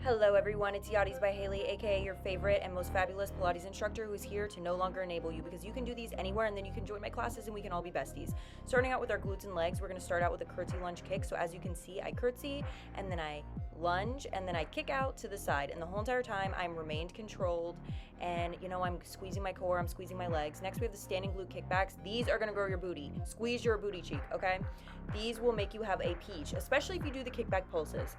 Hello everyone, it's YATES by Haley, aka your favorite and most fabulous Pilates instructor who is here to no longer enable you because you can do these anywhere and then you can join my classes and we can all be besties. Starting out with our glutes and legs, we're going to start out with a curtsy lunge kick. So as you can see, I curtsy and then I lunge and then I kick out to the side, and the whole entire time I'm remained controlled and I'm squeezing my core, I'm squeezing my legs. Next we have the standing glute kickbacks. These are going to grow your booty. Squeeze your booty cheek, okay? These will make you have a peach, especially if you do the kickback pulses.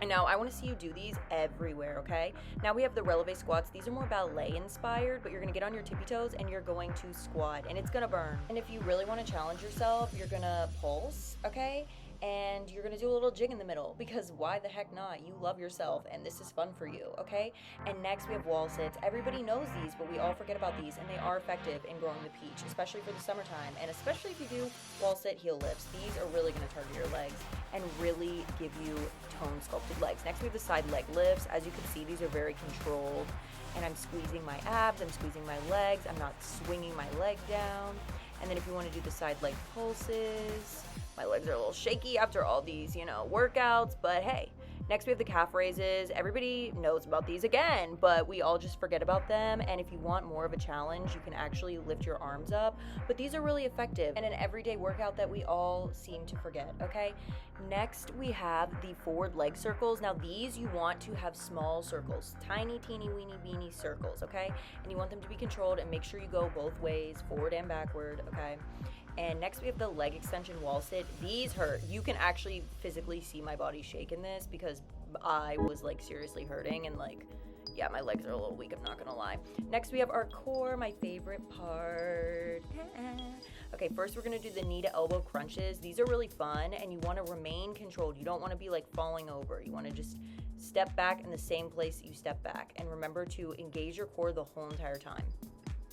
And now I want to see you do these everywhere, okay? Now we have the releve squats. These are more ballet inspired, but you're going to get on your tippy toes and you're going to squat and it's going to burn. And if you really want to challenge yourself, you're going to pulse, okay? And you're going to do a little jig in the middle because why the heck not? You love yourself and this is fun for you, okay? And next we have wall sits. Everybody knows these, but we all forget about these, and they are effective in growing the peach, especially for the summertime, and especially if you do wall sit heel lifts. These are really going to target your legs and really give you tone sculpted legs. Next we have the side leg lifts. As you can see, these are very controlled and I'm squeezing my abs, I'm squeezing my legs, I'm not swinging my leg down. And then if you want to do the side leg pulses, my legs are a little shaky after all these, workouts, but hey. Next we have the calf raises. Everybody knows about these again, but we all just forget about them. And if you want more of a challenge, you can actually lift your arms up. But these are really effective and an everyday workout that we all seem to forget, okay? Next we have the forward leg circles. Now these you want to have small circles, tiny, teeny, weeny, beany circles, okay? And you want them to be controlled and make sure you go both ways, forward and backward, okay? And next we have the leg extension wall sit. These hurt. You can actually physically see my body shake in this because I was seriously hurting and yeah, my legs are a little weak, I'm not gonna lie. Next we have our core, my favorite part. Okay, first we're gonna do the knee to elbow crunches. These are really fun and you wanna remain controlled. You don't wanna be falling over. You wanna just step back in the same place that you step back. And remember to engage your core the whole entire time.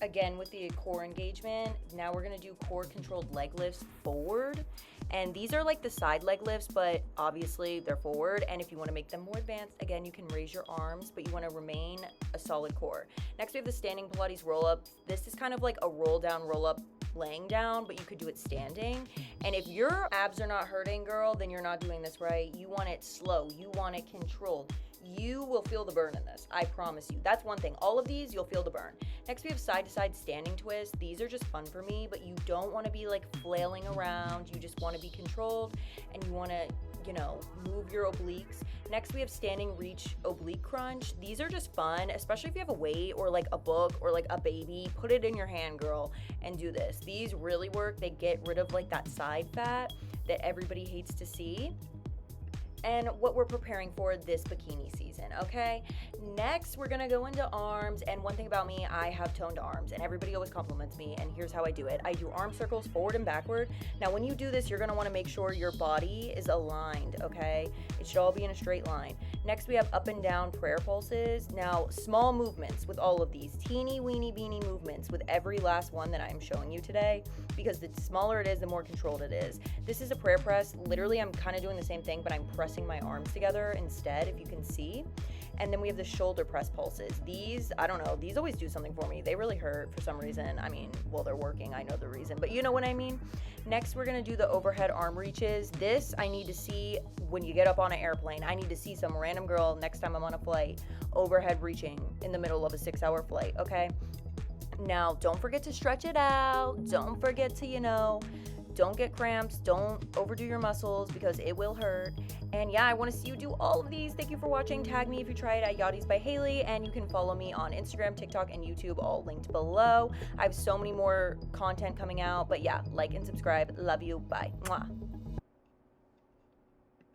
Again, with the core engagement, now we're gonna do core controlled leg lifts forward. And these are like the side leg lifts, but obviously they're forward. And if you wanna make them more advanced, again, you can raise your arms, but you wanna remain a solid core. Next, we have the standing Pilates roll up. This is kind of like a roll down, roll up, laying down, but you could do it standing. And if your abs are not hurting, girl, then you're not doing this right. You want it slow, you want it controlled. You will feel the burn in this, I promise you. That's one thing. All of these, you'll feel the burn. Next, we have side-to-side standing twist. These are just fun for me, but you don't want to be flailing around. You just want to be controlled and you want to, move your obliques. Next, we have standing reach oblique crunch. These are just fun, especially if you have a weight or a book or a baby. Put it in your hand, girl, and do this. These really work. They get rid of that side fat that everybody hates to see. And what we're preparing for this bikini season, okay? Next, we're gonna go into arms, and one thing about me, I have toned arms, and everybody always compliments me, and here's how I do it. I do arm circles forward and backward. Now, when you do this, you're gonna wanna make sure your body is aligned, okay? It should all be in a straight line. Next, we have up and down prayer pulses. Now, small movements with all of these, teeny weeny beany movements with every last one that I'm showing you today, because the smaller it is, the more controlled it is. This is a prayer press. Literally, I'm kind of doing the same thing, but I'm pressing my arms together instead, if you can see. And then we have the shoulder press pulses. These, I don't know, these always do something for me. They really hurt for some reason. I mean, well, they're working, I know the reason, but you know what I mean. Next, we're gonna do the overhead arm reaches. This I need to see when you get up on an airplane. I need to see some random girl next time I'm on a flight overhead reaching in the middle of a 6-hour flight, okay? Now, don't forget to stretch it out. Don't forget to, don't get cramps, don't overdo your muscles because it will hurt. And yeah, I want to see you do all of these. Thank you for watching. Tag me if you try it at YATES by Haley, and you can follow me on Instagram, TikTok, and YouTube, all linked below. I have so many more content coming out, but yeah, like and subscribe. Love you. Bye. Mwah.